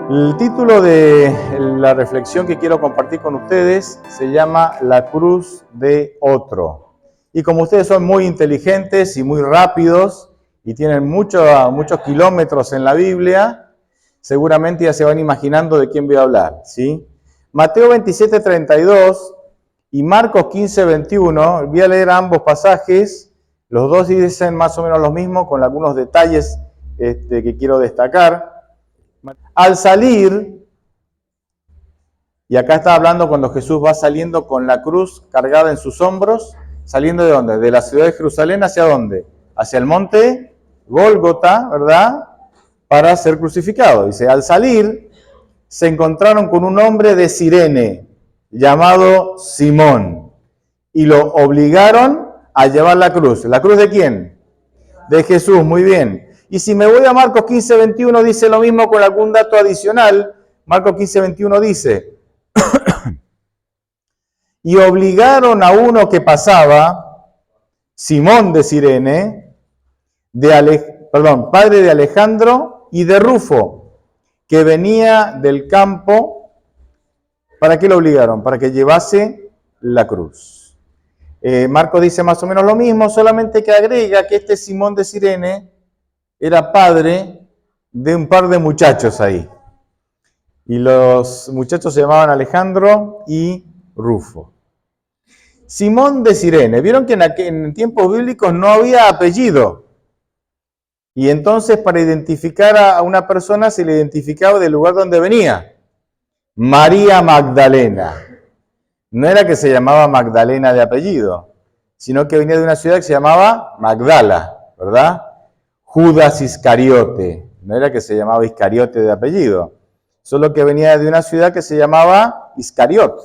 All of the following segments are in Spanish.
El título de la reflexión que quiero compartir con ustedes se llama La cruz de otro. Y como ustedes son muy inteligentes y muy rápidos y tienen muchos kilómetros en la Biblia, seguramente ya se van imaginando de quién voy a hablar, ¿sí? Mateo 27:32 y Marcos 15:21, voy a leer ambos pasajes. Los dos dicen más o menos lo mismo, con algunos detalles que quiero destacar. Al salir, y acá está hablando cuando Jesús va saliendo con la cruz cargada en sus hombros, ¿saliendo de dónde? De la ciudad de Jerusalén, ¿hacia dónde? Hacia el monte Gólgota, ¿verdad? Para ser crucificado. Dice, al salir, se encontraron con un hombre de Cirene, llamado Simón, y lo obligaron a llevar la cruz. ¿La cruz de quién? De Jesús, muy bien. Y si me voy a Marcos 15:21, dice lo mismo con algún dato adicional. Marcos 15:21 dice, y obligaron a uno que pasaba, Simón de Cirene, padre de Alejandro y de Rufo, que venía del campo. ¿Para qué lo obligaron? Para que llevase la cruz. Marcos dice más o menos lo mismo, solamente que agrega que este Simón de Cirene era padre de un par de muchachos ahí. Y los muchachos se llamaban Alejandro y Rufo. Simón de Cirene. Vieron que en tiempos bíblicos no había apellido. Y entonces para identificar a una persona se le identificaba del lugar donde venía. María Magdalena. No era que se llamaba Magdalena de apellido, sino que venía de una ciudad que se llamaba Magdala, ¿verdad? Judas Iscariote, no era que se llamaba Iscariote de apellido, solo que venía de una ciudad que se llamaba Iscariot,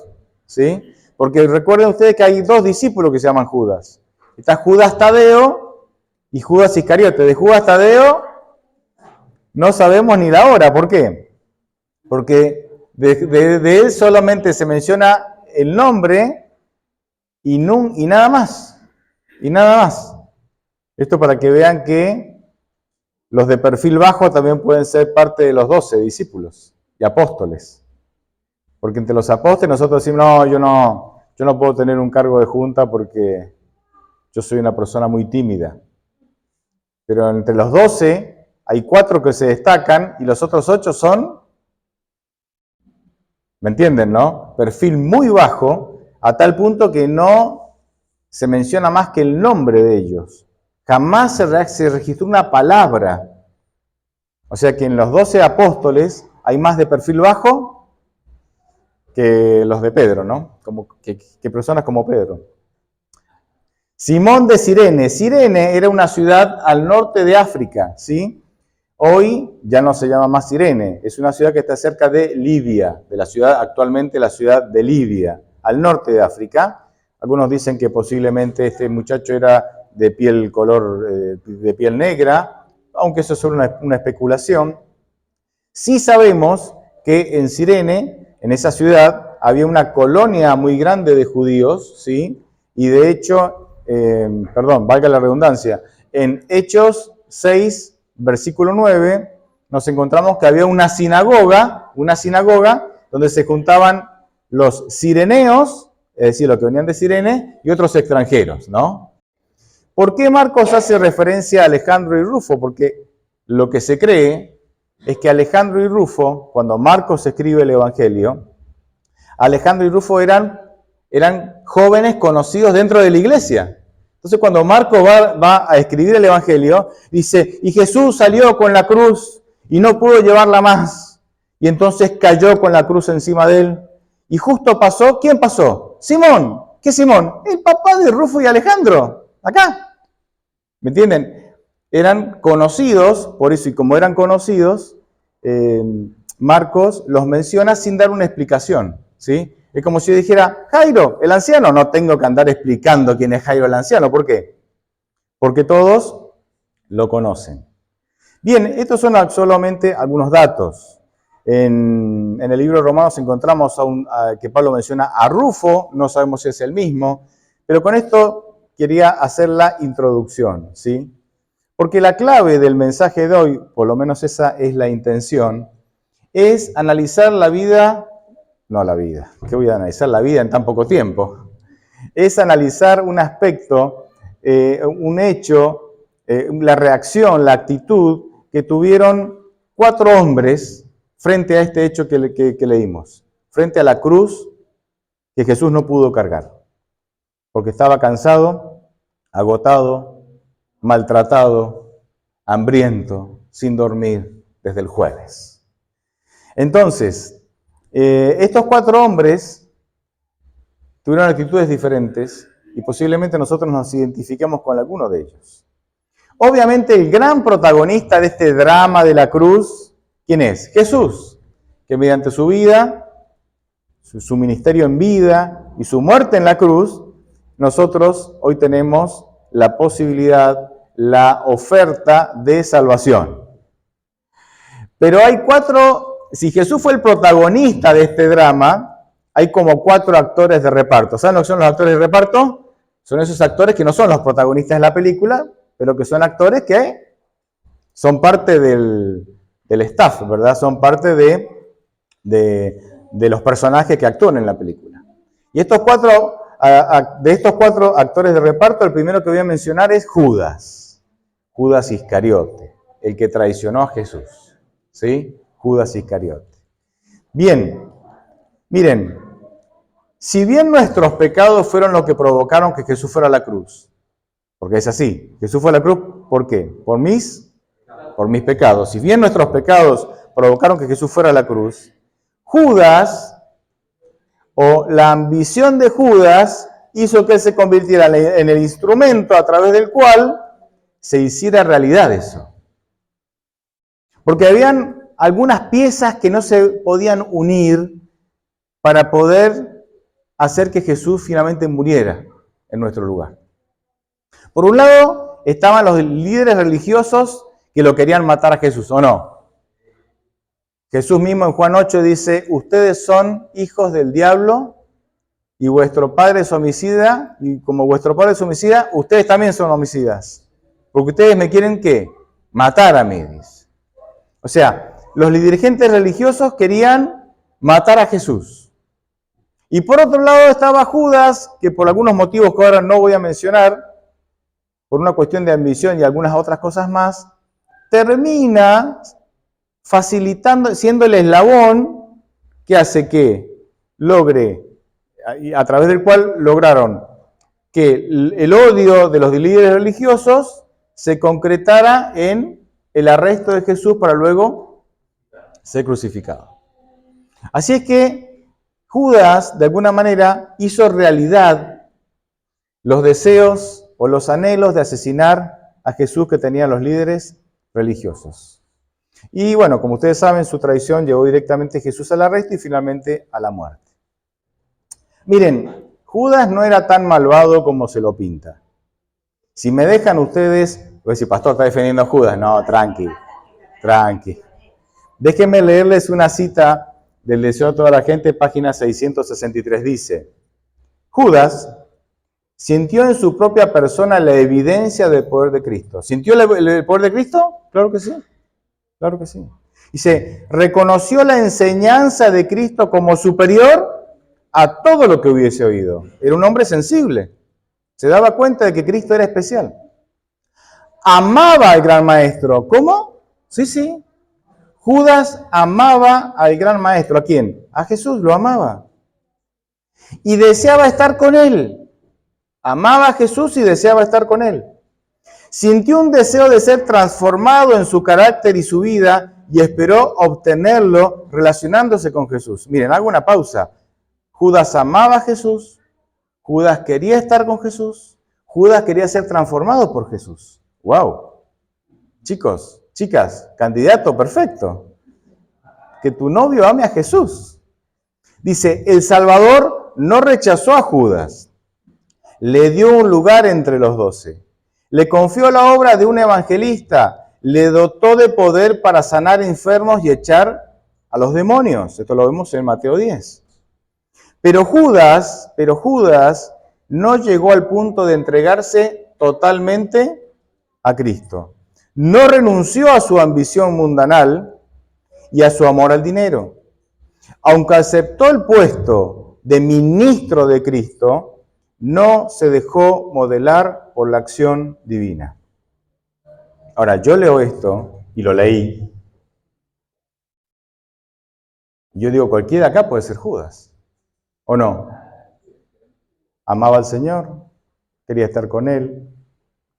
¿sí? Porque recuerden ustedes que hay dos discípulos que se llaman Judas. Está Judas Tadeo y Judas Iscariote. De Judas Tadeo no sabemos ni la hora. ¿Por qué? Porque de él solamente se menciona el nombre y nada más. Y nada más. Esto para que vean que los de perfil bajo también pueden ser parte de los 12 discípulos y apóstoles. Porque entre los apóstoles nosotros decimos, no, yo no puedo tener un cargo de junta porque yo soy una persona muy tímida. Pero entre los 12 hay 4 que se destacan y los otros 8 son, ¿me entienden, no? Perfil muy bajo, a tal punto que no se menciona más que el nombre de ellos. Jamás se registró una palabra. O sea que en los 12 apóstoles hay más de perfil bajo que los de Pedro, ¿no? Que personas como Pedro. Simón de Cirene. Cirene era una ciudad al norte de África, ¿sí? Hoy ya no se llama más Cirene. Es una ciudad que está cerca de Libia, actualmente la ciudad de Libia, al norte de África. Algunos dicen que posiblemente este muchacho era de piel negra, aunque eso es solo una especulación. Sí sabemos que en Cirene, en esa ciudad, había una colonia muy grande de judíos, ¿sí? Y de hecho, valga la redundancia, en Hechos 6, versículo 9, nos encontramos que había una sinagoga donde se juntaban los cireneos, es decir, los que venían de Cirene, y otros extranjeros, ¿no? ¿Por qué Marcos hace referencia a Alejandro y Rufo? Porque lo que se cree es que Alejandro y Rufo, cuando Marcos escribe el Evangelio, Alejandro y Rufo eran jóvenes conocidos dentro de la iglesia. Entonces cuando Marcos va a escribir el Evangelio, dice, y Jesús salió con la cruz y no pudo llevarla más. Y entonces cayó con la cruz encima de él. Y justo pasó, ¿quién pasó? Simón. ¿Qué Simón? El papá de Rufo y Alejandro. Acá. ¿Me entienden? Eran conocidos, por eso, y como eran conocidos, Marcos los menciona sin dar una explicación, ¿sí? Es como si yo dijera, Jairo, el anciano. No tengo que andar explicando quién es Jairo el anciano. ¿Por qué? Porque todos lo conocen. Bien, estos son solamente algunos datos. En el libro de Romanos encontramos que Pablo menciona a Rufo, no sabemos si es el mismo, pero con esto quería hacer la introducción, ¿sí? Porque la clave del mensaje de hoy, por lo menos esa es la intención, es analizar la vida, no la vida, ¿qué voy a analizar la vida en tan poco tiempo? Es analizar un aspecto, un hecho, la reacción, la actitud que tuvieron 4 hombres frente a este hecho que leímos, frente a la cruz que Jesús no pudo cargar, porque estaba cansado, agotado, maltratado, hambriento, sin dormir desde el jueves. Entonces, estos 4 hombres tuvieron actitudes diferentes y posiblemente nosotros nos identifiquemos con alguno de ellos. Obviamente el gran protagonista de este drama de la cruz, ¿quién es? Jesús, que mediante su vida, su ministerio en vida y su muerte en la cruz, nosotros hoy tenemos la posibilidad, la oferta de salvación. Pero hay 4, si Jesús fue el protagonista de este drama, hay como 4 actores de reparto. ¿Saben lo que son los actores de reparto? Son esos actores que no son los protagonistas de la película, pero que son actores que son parte del staff, ¿verdad? Son parte de los personajes que actúan en la película. Y de estos 4 actores de reparto, el primero que voy a mencionar es Judas. Judas Iscariote, el que traicionó a Jesús. ¿Sí? Judas Iscariote. Bien, miren, si bien nuestros pecados fueron lo que provocaron que Jesús fuera a la cruz, porque es así, Jesús fue a la cruz, ¿por qué? Por mis pecados. Si bien nuestros pecados provocaron que Jesús fuera a la cruz, Judas, o la ambición de Judas, hizo que él se convirtiera en el instrumento a través del cual se hiciera realidad eso. Porque habían algunas piezas que no se podían unir para poder hacer que Jesús finalmente muriera en nuestro lugar. Por un lado, estaban los líderes religiosos que lo querían matar a Jesús, ¿o no? Jesús mismo en Juan 8 dice, ustedes son hijos del diablo y vuestro padre es homicida, y como vuestro padre es homicida, ustedes también son homicidas. Porque ustedes me quieren, ¿qué? Matar a mí, dice. O sea, los dirigentes religiosos querían matar a Jesús. Y por otro lado estaba Judas, que por algunos motivos que ahora no voy a mencionar, por una cuestión de ambición y algunas otras cosas más, termina facilitando, siendo el eslabón que hace que logre, a través del cual lograron que el odio de los líderes religiosos se concretara en el arresto de Jesús para luego ser crucificado. Así es que Judas, de alguna manera, hizo realidad los deseos o los anhelos de asesinar a Jesús que tenían los líderes religiosos. Y bueno, como ustedes saben, su traición llevó directamente a Jesús al arresto y finalmente a la muerte. Miren, Judas no era tan malvado como se lo pinta. Si me dejan ustedes, voy a decir, pastor, ¿está defendiendo a Judas? No, tranqui. Déjenme leerles una cita del Deseo de toda la gente, página 663, dice, Judas sintió en su propia persona la evidencia del poder de Cristo. ¿Sintió el poder de Cristo? Claro que sí. Claro que sí. Dice, reconoció la enseñanza de Cristo como superior a todo lo que hubiese oído. Era un hombre sensible. Se daba cuenta de que Cristo era especial. Amaba al gran maestro. ¿Cómo? Sí. Judas amaba al gran maestro. ¿A quién? A Jesús, lo amaba. Y deseaba estar con él. Amaba a Jesús y deseaba estar con él. Sintió un deseo de ser transformado en su carácter y su vida y esperó obtenerlo relacionándose con Jesús. Miren, hago una pausa. Judas amaba a Jesús, Judas quería estar con Jesús, Judas quería ser transformado por Jesús. ¡Wow! Chicos, chicas, candidato perfecto. Que tu novio ame a Jesús. Dice, el Salvador no rechazó a Judas, le dio un lugar entre los 12. Le confió la obra de un evangelista, le dotó de poder para sanar enfermos y echar a los demonios. Esto lo vemos en Mateo 10. Pero Judas no llegó al punto de entregarse totalmente a Cristo. No renunció a su ambición mundanal y a su amor al dinero. Aunque aceptó el puesto de ministro de Cristo, no se dejó modelar por la acción divina. Ahora, yo leo esto, y lo leí, y yo digo, cualquiera acá puede ser Judas, ¿o no? Amaba al Señor, quería estar con Él,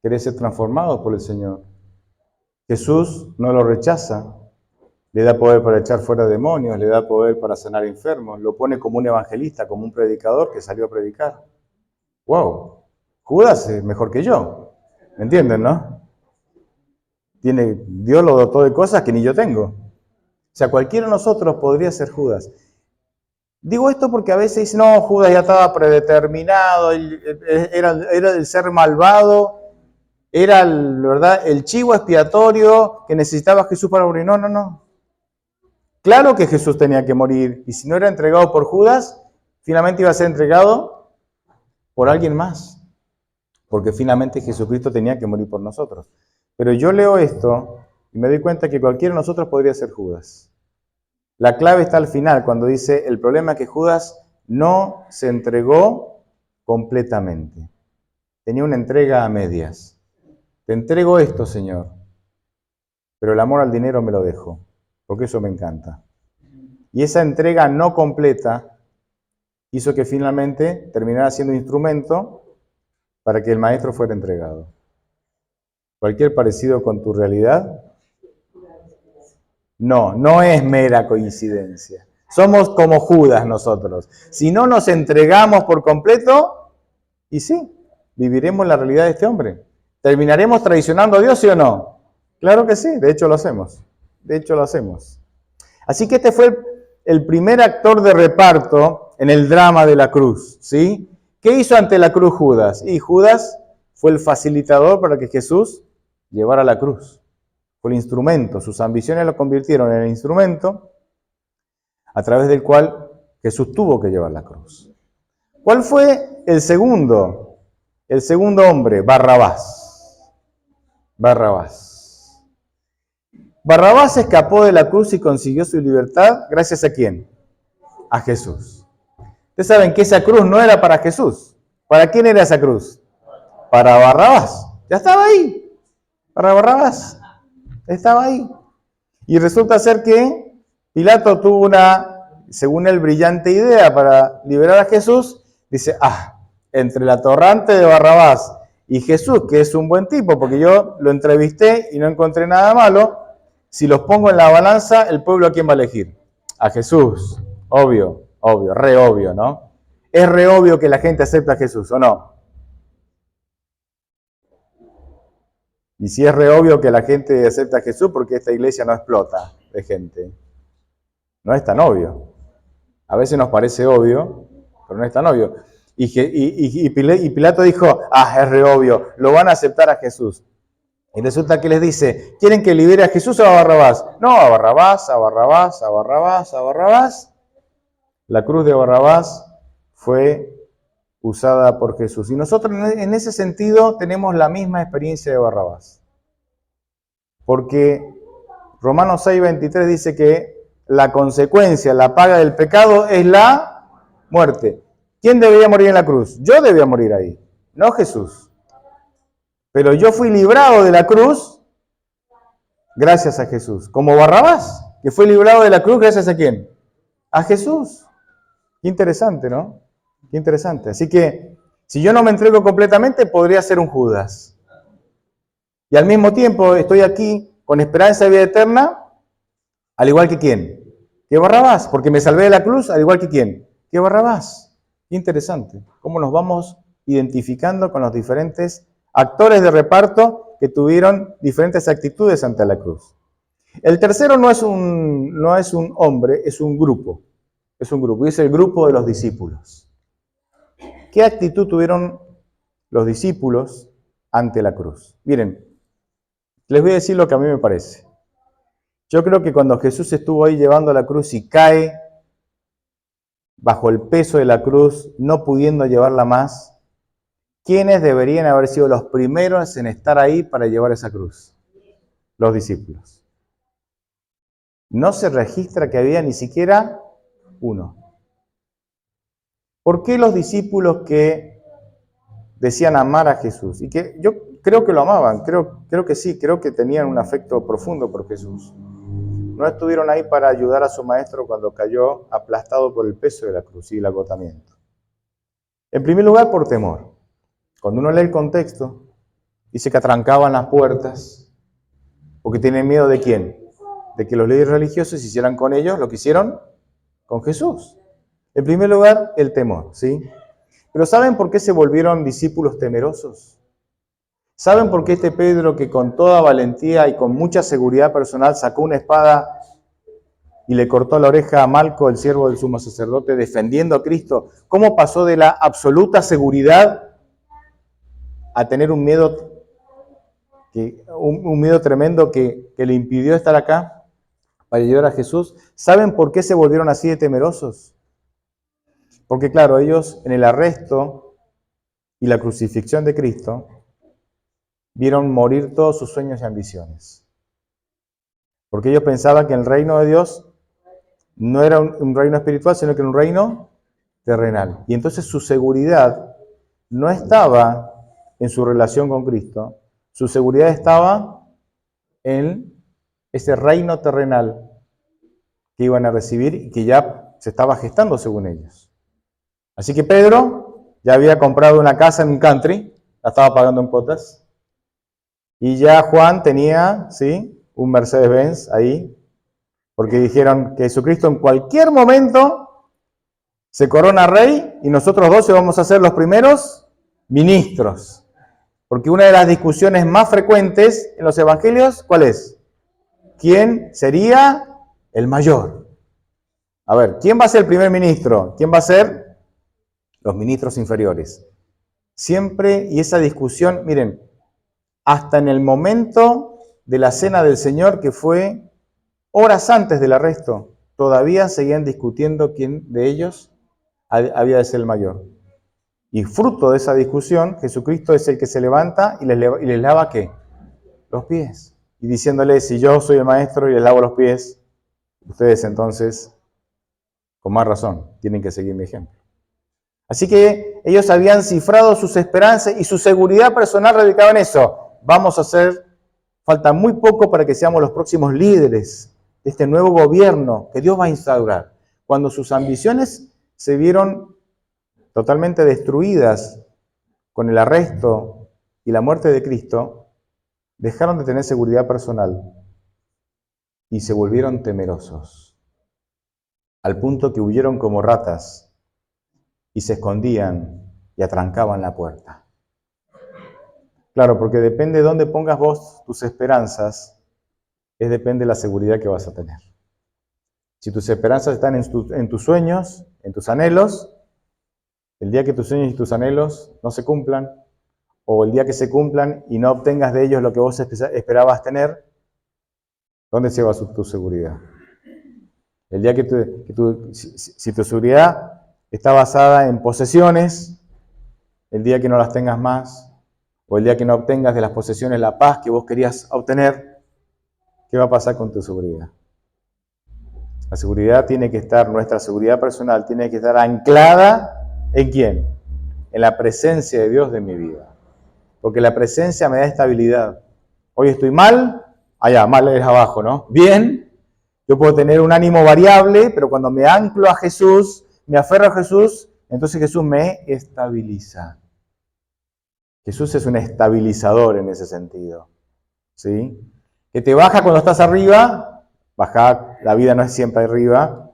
quería ser transformado por el Señor. Jesús no lo rechaza, le da poder para echar fuera demonios, le da poder para sanar enfermos, lo pone como un evangelista, como un predicador que salió a predicar. ¡Wow! Judas es mejor que yo, ¿me entienden, no? Dios lo dotó de cosas que ni yo tengo. O sea, cualquiera de nosotros podría ser Judas. Digo esto porque a veces dicen, no, Judas ya estaba predeterminado, era el ser malvado, era ¿verdad? El chivo expiatorio que necesitaba Jesús para morir. No, no, no. Claro que Jesús tenía que morir, y si no era entregado por Judas, finalmente iba a ser entregado por alguien más, porque finalmente Jesucristo tenía que morir por nosotros. Pero yo leo esto y me doy cuenta que cualquiera de nosotros podría ser Judas. La clave está al final, cuando dice, el problema es que Judas no se entregó completamente. Tenía una entrega a medias. Te entrego esto, Señor, pero el amor al dinero me lo dejo, porque eso me encanta. Y esa entrega no completa hizo que finalmente terminara siendo instrumento para que el maestro fuera entregado. Cualquier parecido con tu realidad, no es mera coincidencia. Somos como Judas nosotros. Si no nos entregamos por completo, y sí, viviremos la realidad de este hombre. ¿Terminaremos traicionando a Dios, sí o no? Claro que sí, de hecho lo hacemos. De hecho lo hacemos. Así que este fue el primer actor de reparto en el drama de la cruz, ¿sí? ¿Qué hizo ante la cruz Judas? Y Judas fue el facilitador para que Jesús llevara la cruz. Fue el instrumento, sus ambiciones lo convirtieron en el instrumento a través del cual Jesús tuvo que llevar la cruz. ¿Cuál fue el segundo? El segundo hombre, Barrabás. Barrabás. Barrabás escapó de la cruz y consiguió su libertad gracias ¿a quién? A Jesús. Ustedes saben que esa cruz no era para Jesús. ¿Para quién era esa cruz? Para Barrabás. Ya estaba ahí. Para Barrabás. Estaba ahí. Y resulta ser que Pilato tuvo una, según él, brillante idea para liberar a Jesús. Dice, entre la atorrante de Barrabás y Jesús, que es un buen tipo, porque yo lo entrevisté y no encontré nada malo, si los pongo en la balanza, ¿el pueblo a quién va a elegir? A Jesús. Obvio, re obvio, ¿no? Es re obvio que la gente acepta a Jesús, ¿o no? Y si es re obvio que la gente acepta a Jesús, porque esta iglesia no explota de gente. No es tan obvio. A veces nos parece obvio, pero no es tan obvio. Y Pilato dijo, es re obvio, lo van a aceptar a Jesús. Y resulta que les dice, ¿quieren que libere a Jesús o a Barrabás? No, a Barrabás, a Barrabás, a Barrabás, a Barrabás. La cruz de Barrabás fue usada por Jesús. Y nosotros en ese sentido tenemos la misma experiencia de Barrabás. Porque Romanos 6:23 dice que la consecuencia, la paga del pecado es la muerte. ¿Quién debería morir en la cruz? Yo debía morir ahí, no Jesús. Pero yo fui librado de la cruz gracias a Jesús. Como Barrabás, que fue librado de la cruz gracias a ¿quién? A Jesús. Qué interesante, ¿no? Qué interesante. Así que, si yo no me entrego completamente, podría ser un Judas. Y al mismo tiempo estoy aquí con esperanza de vida eterna, al igual que ¿quién? Que Barrabás, porque me salvé de la cruz, al igual que ¿quién? Que Barrabás. Qué interesante. Cómo nos vamos identificando con los diferentes actores de reparto que tuvieron diferentes actitudes ante la cruz. El tercero no es un hombre, es un grupo. Es un grupo, y es el grupo de los discípulos. ¿Qué actitud tuvieron los discípulos ante la cruz? Miren, les voy a decir lo que a mí me parece. Yo creo que cuando Jesús estuvo ahí llevando la cruz y cae bajo el peso de la cruz, no pudiendo llevarla más, ¿quiénes deberían haber sido los primeros en estar ahí para llevar esa cruz? Los discípulos. no se registra que había ni siquiera uno. ¿Por qué los discípulos que decían amar a Jesús? Y que yo creo que lo amaban, creo que sí, creo que tenían un afecto profundo por Jesús. No estuvieron ahí para ayudar a su maestro cuando cayó aplastado por el peso de la cruz y el agotamiento. En primer lugar, por temor. Cuando uno lee el contexto, dice que atrancaban las puertas, porque tienen miedo ¿de quién? De que los líderes religiosos hicieran con ellos lo que hicieron con Jesús. En primer lugar, el temor, ¿sí? Pero ¿saben por qué se volvieron discípulos temerosos? ¿Saben por qué este Pedro, que con toda valentía y con mucha seguridad personal sacó una espada y le cortó la oreja a Malco, el siervo del sumo sacerdote, defendiendo a Cristo, cómo pasó de la absoluta seguridad a tener un miedo tremendo que le impidió estar acá para ayudar a Jesús? ¿Saben por qué se volvieron así de temerosos? Porque claro, ellos en el arresto y la crucifixión de Cristo vieron morir todos sus sueños y ambiciones. Porque ellos pensaban que el reino de Dios no era un reino espiritual, sino que era un reino terrenal. Y entonces su seguridad no estaba en su relación con Cristo, su seguridad estaba en ese reino terrenal que iban a recibir y que ya se estaba gestando según ellos. Así que Pedro ya había comprado una casa en un country, la estaba pagando en cuotas, y ya Juan tenía, ¿sí?, un Mercedes-Benz ahí, porque dijeron que Jesucristo en cualquier momento se corona rey y nosotros 12 vamos a ser los primeros ministros. Porque una de las discusiones más frecuentes en los evangelios, ¿cuál es? ¿Quién sería el mayor? A ver, ¿quién va a ser el primer ministro? ¿Quién va a ser? Los ministros inferiores. Siempre, y esa discusión, miren, hasta en el momento de la cena del Señor, que fue horas antes del arresto, todavía seguían discutiendo quién de ellos había de ser el mayor. Y fruto de esa discusión, Jesucristo es el que se levanta y les lava ¿qué? Los pies. Y diciéndoles, si yo soy el maestro y les lavo los pies, ustedes entonces, con más razón, tienen que seguir mi ejemplo. Así que ellos habían cifrado sus esperanzas y su seguridad personal radicaba en eso. Vamos a hacer, falta muy poco para que seamos los próximos líderes de este nuevo gobierno que Dios va a instaurar. Cuando sus ambiciones se vieron totalmente destruidas con el arresto y la muerte de Cristo, dejaron de tener seguridad personal y se volvieron temerosos, al punto que huyeron como ratas y se escondían y atrancaban la puerta. Claro, porque depende de dónde pongas vos tus esperanzas, depende de la seguridad que vas a tener. Si tus esperanzas están en tus sueños, en tus anhelos, el día que tus sueños y tus anhelos no se cumplan, o el día que se cumplan y no obtengas de ellos lo que vos esperabas tener, ¿dónde se va tu seguridad? El día si tu seguridad está basada en posesiones, el día que no las tengas más, o el día que no obtengas de las posesiones la paz que vos querías obtener, ¿qué va a pasar con tu seguridad? La seguridad tiene que estar, nuestra seguridad personal tiene que estar anclada ¿en quién? En la presencia de Dios de mi vida. Porque la presencia me da estabilidad. Hoy estoy mal, allá, mal es abajo, ¿no? Bien, yo puedo tener un ánimo variable, pero cuando me anclo a Jesús, me aferro a Jesús, entonces Jesús me estabiliza. Jesús es un estabilizador en ese sentido, ¿sí? Que te baja cuando estás arriba, baja, la vida no es siempre arriba,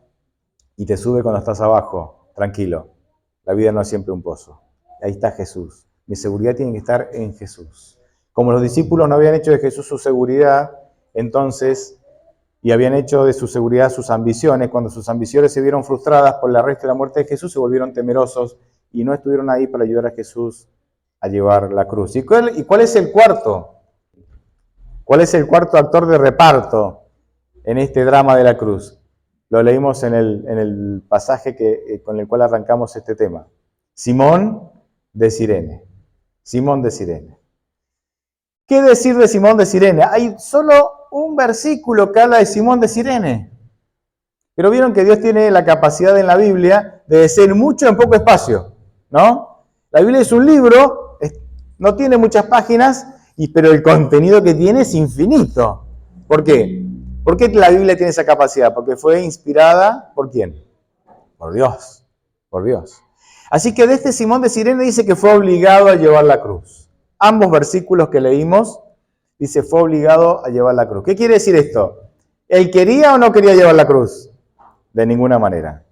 y te sube cuando estás abajo, tranquilo, la vida no es siempre un pozo. Ahí está Jesús. Mi seguridad tiene que estar en Jesús. Como los discípulos no habían hecho de Jesús su seguridad, entonces, y habían hecho de su seguridad sus ambiciones, cuando sus ambiciones se vieron frustradas por el arresto y la muerte de Jesús, se volvieron temerosos y no estuvieron ahí para ayudar a Jesús a llevar la cruz. ¿Y cuál es el cuarto? ¿Cuál es el cuarto actor de reparto en este drama de la cruz? Lo leímos en el pasaje con el cual arrancamos este tema. Simón de Cirene. Simón de Cirene. ¿Qué decir de Simón de Cirene? Hay solo un versículo que habla de Simón de Cirene. Pero vieron que Dios tiene la capacidad en la Biblia de decir mucho en poco espacio, ¿no? La Biblia es un libro, no tiene muchas páginas, pero el contenido que tiene es infinito. ¿Por qué? ¿Por qué la Biblia tiene esa capacidad? Porque fue inspirada, ¿por quién? Por Dios, por Dios. Así que de este Simón de Cirene dice que fue obligado a llevar la cruz. Ambos versículos que leímos, dice, fue obligado a llevar la cruz. ¿Qué quiere decir esto? ¿Él quería o no quería llevar la cruz? De ninguna manera.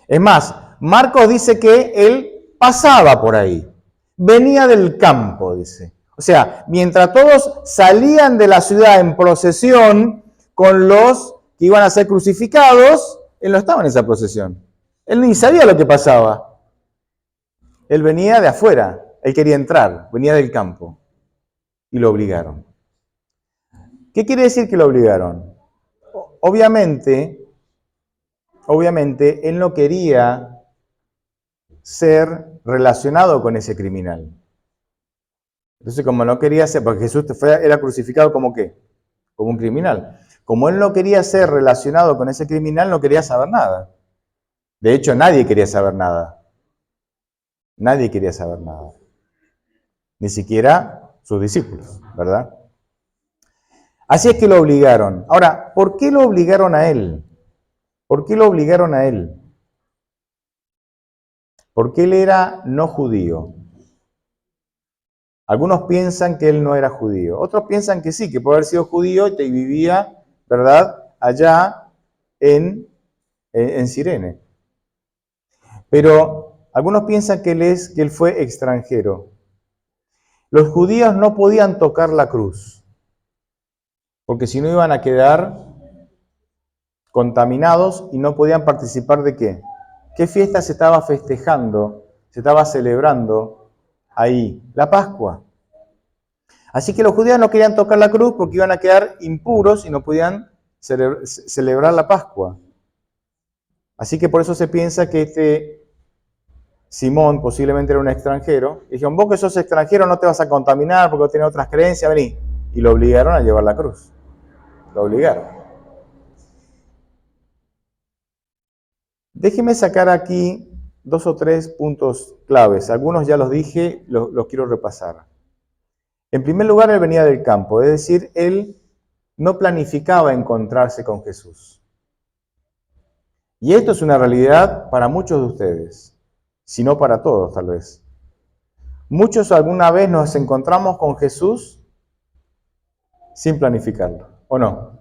Es más, Marcos dice que él pasaba por ahí. Venía del campo, dice. O sea, mientras todos salían de la ciudad en procesión con los que iban a ser crucificados, él no estaba en esa procesión. Él ni sabía lo que pasaba. Él venía de afuera, él quería entrar, venía del campo. Y lo obligaron. ¿Qué quiere decir que lo obligaron? Obviamente, él no quería ser relacionado con ese criminal. Entonces, como no quería ser, porque Jesús era crucificado como ¿qué? Como un criminal. Como él no quería ser relacionado con ese criminal, no quería saber nada. De hecho, nadie quería saber nada. Nadie quería saber nada. Ni siquiera sus discípulos, ¿verdad? Así es que lo obligaron. Ahora, ¿por qué lo obligaron a él? ¿Por qué lo obligaron a él? Porque él era no judío. Algunos piensan que él no era judío. Otros piensan que sí, que puede haber sido judío y vivía, ¿verdad?, allá en Cirene. Pero algunos piensan que él fue extranjero. Los judíos no podían tocar la cruz, porque si no iban a quedar contaminados y no podían participar de ¿qué? ¿Qué fiesta se estaba festejando? Se estaba celebrando ahí, la Pascua. Así que los judíos no querían tocar la cruz porque iban a quedar impuros y no podían celebrar la Pascua. Así que por eso se piensa que este Simón posiblemente era un extranjero. Y dijeron, vos que sos extranjero no te vas a contaminar porque vos tenés otras creencias, vení. Y lo obligaron a llevar la cruz. Lo obligaron. Déjeme sacar aquí 2 o 3 puntos claves. Algunos ya los dije, los quiero repasar. En primer lugar, él venía del campo, es decir, él no planificaba encontrarse con Jesús. Y esto es una realidad para muchos de ustedes, si no para todos tal vez. Muchos alguna vez nos encontramos con Jesús sin planificarlo, ¿o no?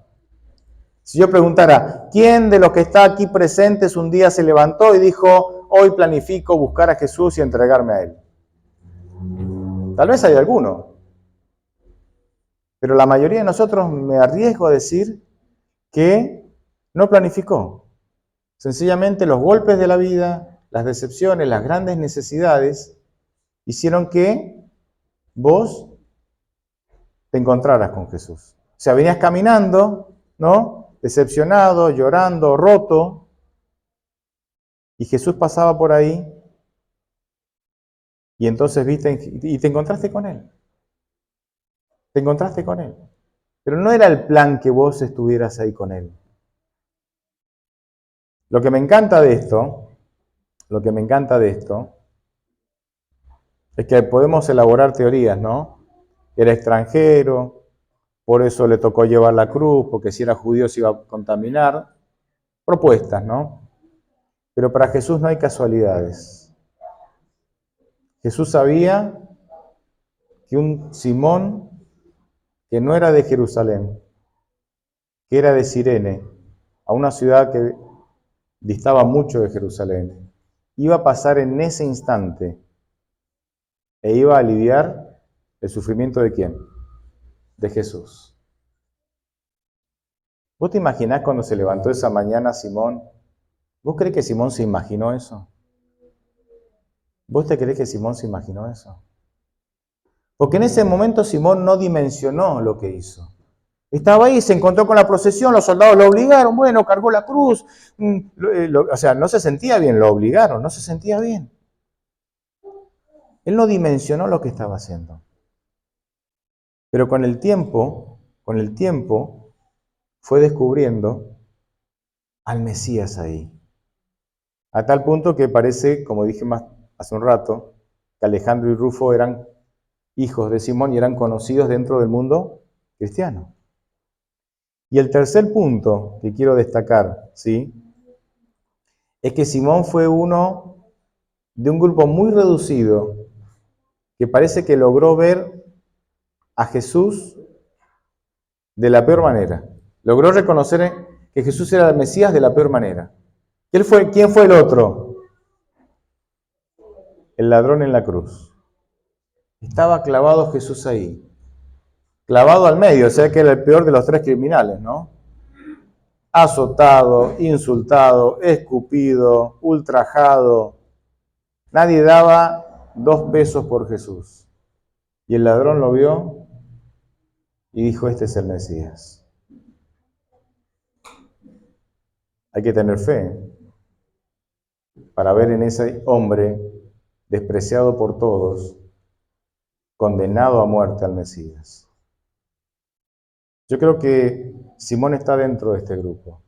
Si yo preguntara, ¿quién de los que está aquí presentes un día se levantó y dijo, hoy planifico buscar a Jesús y entregarme a Él? Tal vez hay alguno. Pero la mayoría de nosotros, me arriesgo a decir, que no planificó. Sencillamente los golpes de la vida, las decepciones, las grandes necesidades, hicieron que vos te encontraras con Jesús. O sea, venías caminando, ¿no? Decepcionado, llorando, roto, y Jesús pasaba por ahí, y entonces viste, y te encontraste con Él. Te encontraste con Él. Pero no era el plan que vos estuvieras ahí con Él. Lo que me encanta de esto, es que podemos elaborar teorías, ¿no? Era extranjero, por eso le tocó llevar la cruz, porque si era judío se iba a contaminar. Propuestas, ¿no? Pero para Jesús no hay casualidades. Jesús sabía que un Simón que no era de Jerusalén, que era de Cirene, a una ciudad que distaba mucho de Jerusalén, iba a pasar en ese instante e iba a aliviar el sufrimiento de ¿quién? De Jesús. ¿Vos te imaginás cuando se levantó esa mañana Simón? ¿Vos crees que Simón se imaginó eso? ¿Vos te crees que Simón se imaginó eso? Porque en ese momento Simón no dimensionó lo que hizo. Estaba ahí, se encontró con la procesión, los soldados lo obligaron, bueno, cargó la cruz. O sea, no se sentía bien, lo obligaron, no se sentía bien. Él no dimensionó lo que estaba haciendo. Pero con el tiempo con el tiempo fue descubriendo al Mesías ahí. A tal punto que parece, como dije más hace un rato, que Alejandro y Rufo eran hijos de Simón y eran conocidos dentro del mundo cristiano. Y el tercer punto que quiero destacar, ¿sí?, es que Simón fue uno de un grupo muy reducido que parece que logró ver a Jesús de la peor manera. Logró reconocer que Jesús era el Mesías de la peor manera. ¿Quién fue el otro? El ladrón en la cruz. Estaba clavado Jesús ahí. Clavado al medio, o sea que era el peor de los tres criminales, ¿no? Azotado, insultado, escupido, ultrajado. Nadie daba 2 pesos por Jesús. Y el ladrón lo vio y dijo, este es el Mesías. Hay que tener fe para ver en ese hombre despreciado por todos, condenado a muerte al Mesías. Yo creo que Simón está dentro de este grupo.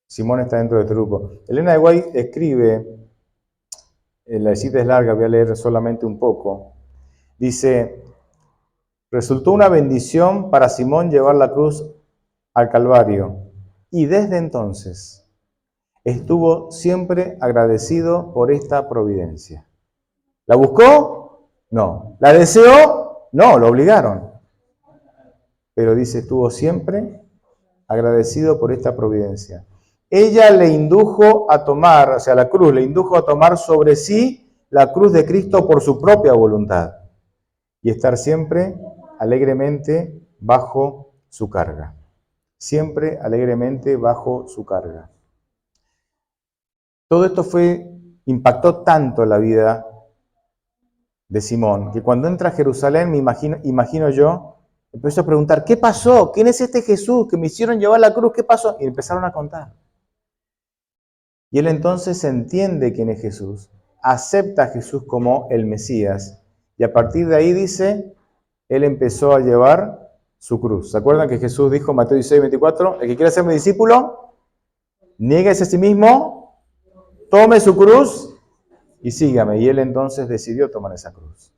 Simón está dentro de este grupo. Elena de White escribe, la cita es larga, voy a leer solamente un poco. Dice, resultó una bendición para Simón llevar la cruz al Calvario y desde entonces estuvo siempre agradecido por esta providencia. ¿La buscó? No. ¿La deseó? No, lo obligaron. Pero dice, estuvo siempre agradecido por esta providencia. Ella le indujo a tomar, o sea, la cruz le indujo a tomar sobre sí la cruz de Cristo por su propia voluntad y estar siempre alegremente bajo su carga. Siempre alegremente bajo su carga. Todo esto impactó tanto la vida de Simón, que cuando entra a Jerusalén, me imagino yo, empezó a preguntar, ¿qué pasó? ¿Quién es este Jesús que me hicieron llevar la cruz? ¿Qué pasó? Y empezaron a contar. Y él entonces entiende quién es Jesús, acepta a Jesús como el Mesías, y a partir de ahí dice, él empezó a llevar su cruz. ¿Se acuerdan que Jesús dijo en Mateo 16, 24, el que quiera ser mi discípulo, niéguese a sí mismo, tome su cruz y sígame. Y él entonces decidió tomar esa cruz.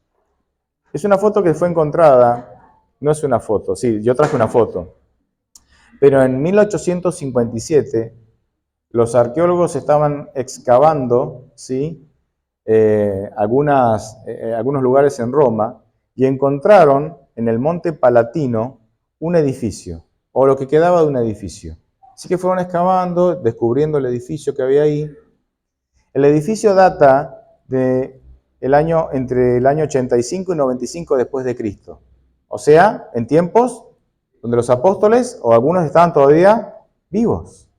Es una foto que fue encontrada, no es una foto, sí, yo traje una foto, pero en 1857 los arqueólogos estaban excavando, ¿sí?, algunos lugares en Roma y encontraron en el Monte Palatino un edificio, o lo que quedaba de un edificio. Así que fueron excavando, descubriendo el edificio que había ahí. El edificio data entre el año 85 y 95 después de Cristo. O sea, en tiempos donde los apóstoles o algunos estaban todavía vivos.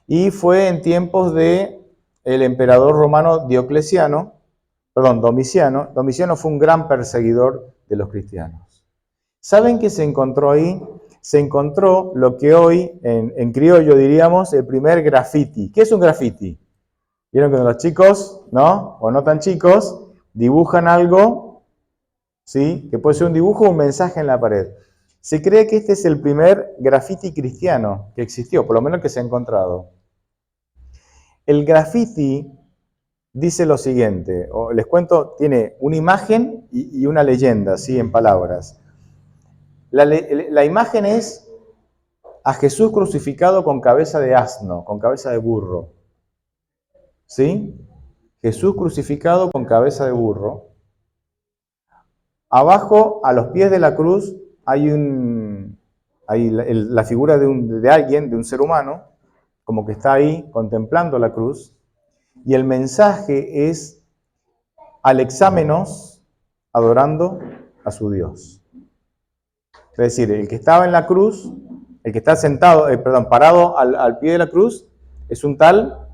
Y fue en tiempos de el emperador romano Domiciano. Domiciano fue un gran perseguidor de los cristianos. ¿Saben qué se encontró ahí? Se encontró lo que hoy, en criollo diríamos, el primer graffiti. ¿Qué es un graffiti? Vieron que los chicos, ¿no? O no tan chicos, dibujan algo, ¿sí?, que puede ser un dibujo o un mensaje en la pared. Se cree que este es el primer graffiti cristiano que existió, por lo menos que se ha encontrado. El graffiti dice lo siguiente, les cuento, tiene una imagen y una leyenda, ¿sí?, en palabras. La imagen es a Jesús crucificado con cabeza de asno, con cabeza de burro. ¿Sí? Jesús crucificado con cabeza de burro. Abajo, a los pies de la cruz, hay la figura de alguien, de un ser humano, como que está ahí contemplando la cruz. Y el mensaje es, alexámenos, adorando a su Dios. Es decir, el que estaba en la cruz, el que está parado al pie de la cruz, es un tal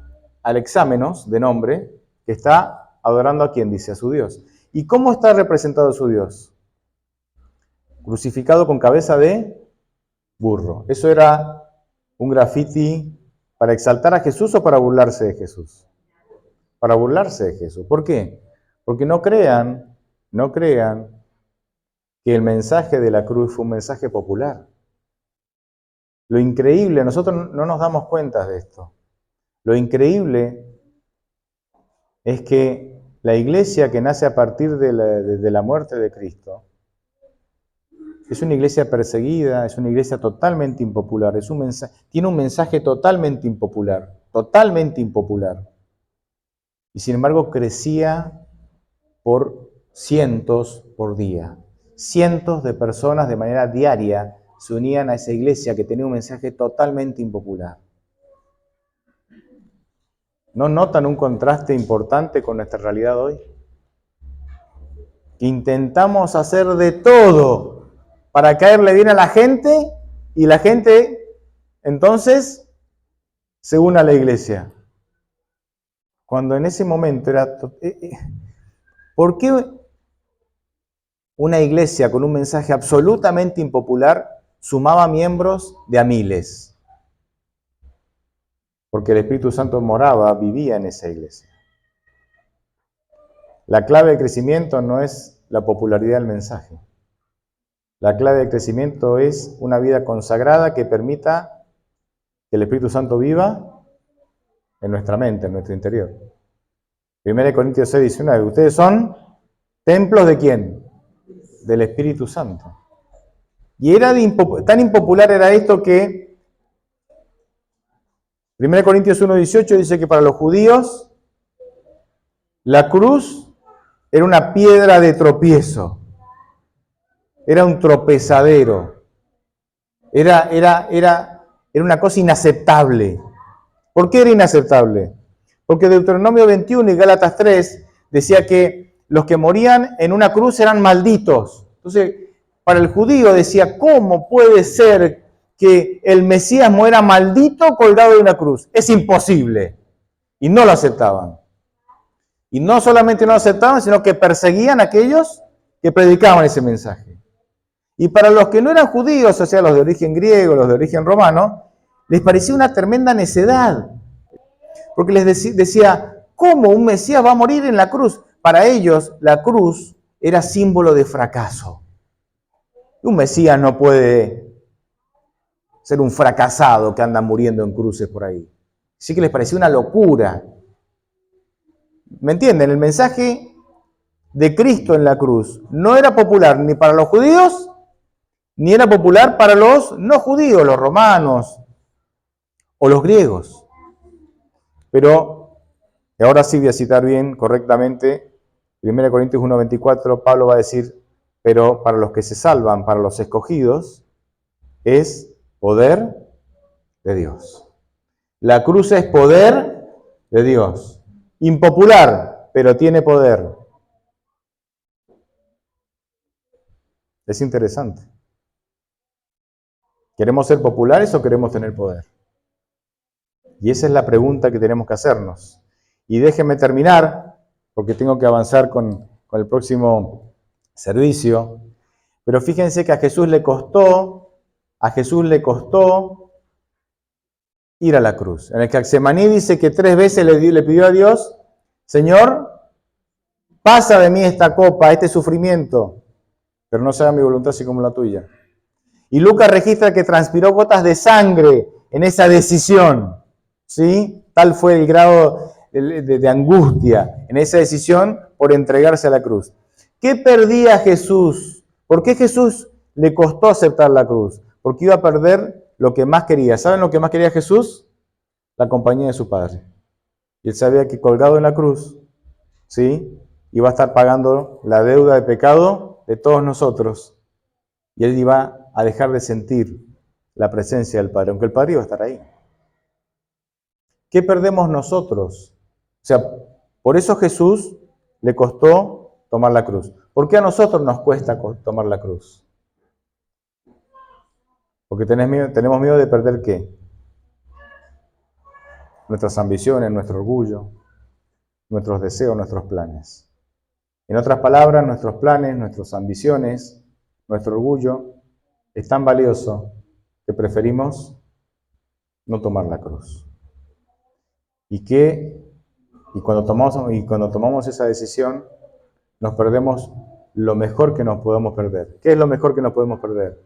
Alexámenos, de nombre, que está adorando a quién, dice, a su Dios. ¿Y cómo está representado su Dios? Crucificado con cabeza de burro. ¿Eso era un graffiti para exaltar a Jesús o para burlarse de Jesús? Para burlarse de Jesús. ¿Por qué? Porque no crean que el mensaje de la cruz fue un mensaje popular. Lo increíble, nosotros no nos damos cuenta de esto. Lo increíble es que la iglesia que nace a partir de la muerte de Cristo es una iglesia perseguida, es una iglesia totalmente impopular, tiene un mensaje totalmente impopular, totalmente impopular. Y sin embargo crecía por cientos por día. Cientos de personas de manera diaria se unían a esa iglesia que tenía un mensaje totalmente impopular. ¿No notan un contraste importante con nuestra realidad hoy? Intentamos hacer de todo para caerle bien a la gente y la gente entonces se une a la iglesia. Cuando en ese momento era... ¿Por qué una iglesia con un mensaje absolutamente impopular sumaba miembros de a miles? Porque el Espíritu Santo vivía en esa iglesia. La clave de crecimiento no es la popularidad del mensaje. La clave de crecimiento es una vida consagrada que permita que el Espíritu Santo viva en nuestra mente, en nuestro interior. 1 Corintios 6, 19. ¿Ustedes son templos de quién? Del Espíritu Santo. Y tan impopular era esto que 1 Corintios 1, 18 dice que para los judíos la cruz era una piedra de tropiezo. Era un tropezadero. Era una cosa inaceptable. ¿Por qué era inaceptable? Porque Deuteronomio 21 y Gálatas 3 decía que los que morían en una cruz eran malditos. Entonces, para el judío decía, ¿cómo puede ser que el Mesías muera maldito colgado de una cruz? Es imposible. Y no lo aceptaban. Y no solamente no lo aceptaban, sino que perseguían a aquellos que predicaban ese mensaje. Y para los que no eran judíos, o sea, los de origen griego, los de origen romano, les parecía una tremenda necedad. Porque les decía, ¿cómo un Mesías va a morir en la cruz? Para ellos, la cruz era símbolo de fracaso. Un Mesías no puede ser un fracasado que anda muriendo en cruces por ahí. Así que les parecía una locura. ¿Me entienden? El mensaje de Cristo en la cruz no era popular ni para los judíos, ni era popular para los no judíos, los romanos o los griegos. Pero, ahora sí voy a citar bien, correctamente, 1 Corintios 1:24, Pablo va a decir, pero para los que se salvan, para los escogidos, es poder de Dios. La cruz es poder de Dios. Impopular, pero tiene poder. Es interesante. ¿Queremos ser populares o queremos tener poder? Y esa es la pregunta que tenemos que hacernos. Y déjenme terminar, porque tengo que avanzar con el próximo servicio. Pero fíjense que a Jesús le costó ir a la cruz. En el Getsemaní dice que 3 veces le pidió a Dios, Señor, pasa de mí esta copa, este sufrimiento, pero no sea mi voluntad así como la tuya. Y Lucas registra que transpiró gotas de sangre en esa decisión, ¿sí? Tal fue el grado de angustia en esa decisión por entregarse a la cruz. ¿Qué perdía Jesús? ¿Por qué Jesús le costó aceptar la cruz? Porque iba a perder lo que más quería. ¿Saben lo que más quería Jesús? La compañía de su Padre. Y él sabía que colgado en la cruz, ¿sí?, iba a estar pagando la deuda de pecado de todos nosotros. Y él iba a dejar de sentir la presencia del Padre, aunque el Padre iba a estar ahí. ¿Qué perdemos nosotros? O sea, por eso Jesús le costó tomar la cruz. ¿Por qué a nosotros nos cuesta tomar la cruz? Porque tenemos miedo de perder ¿qué? Nuestras ambiciones, nuestro orgullo, nuestros deseos, nuestros planes. En otras palabras, nuestros planes, nuestras ambiciones, nuestro orgullo es tan valioso que preferimos no tomar la cruz. Y cuando tomamos esa decisión, nos perdemos lo mejor que nos podemos perder. ¿Qué es lo mejor que nos podemos perder?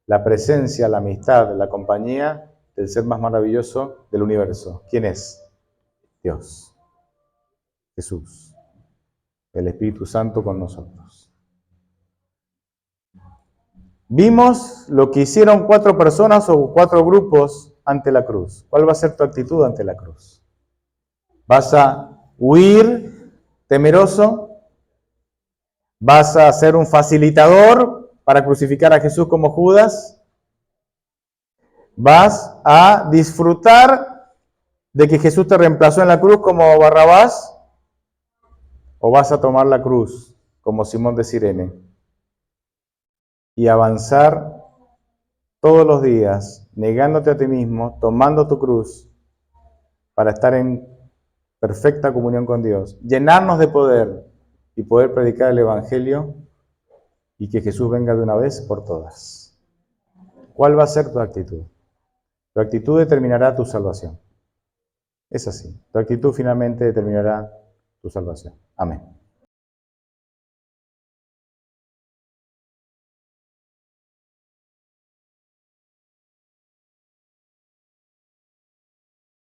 La presencia, la amistad, la compañía del ser más maravilloso del universo. ¿Quién es? Dios. Jesús. El Espíritu Santo con nosotros. Vimos lo que hicieron 4 personas o 4 grupos ante la cruz. ¿Cuál va a ser tu actitud ante la cruz? ¿Vas a huir temeroso? ¿Vas a ser un facilitador para crucificar a Jesús como Judas? ¿Vas a disfrutar de que Jesús te reemplazó en la cruz como Barrabás? ¿O vas a tomar la cruz como Simón de Cirene y avanzar todos los días, negándote a ti mismo, tomando tu cruz para estar en perfecta comunión con Dios, llenarnos de poder y poder predicar el Evangelio y que Jesús venga de una vez por todas? ¿Cuál va a ser tu actitud? Tu actitud determinará tu salvación. Es así. Tu actitud finalmente determinará tu salvación. Amén.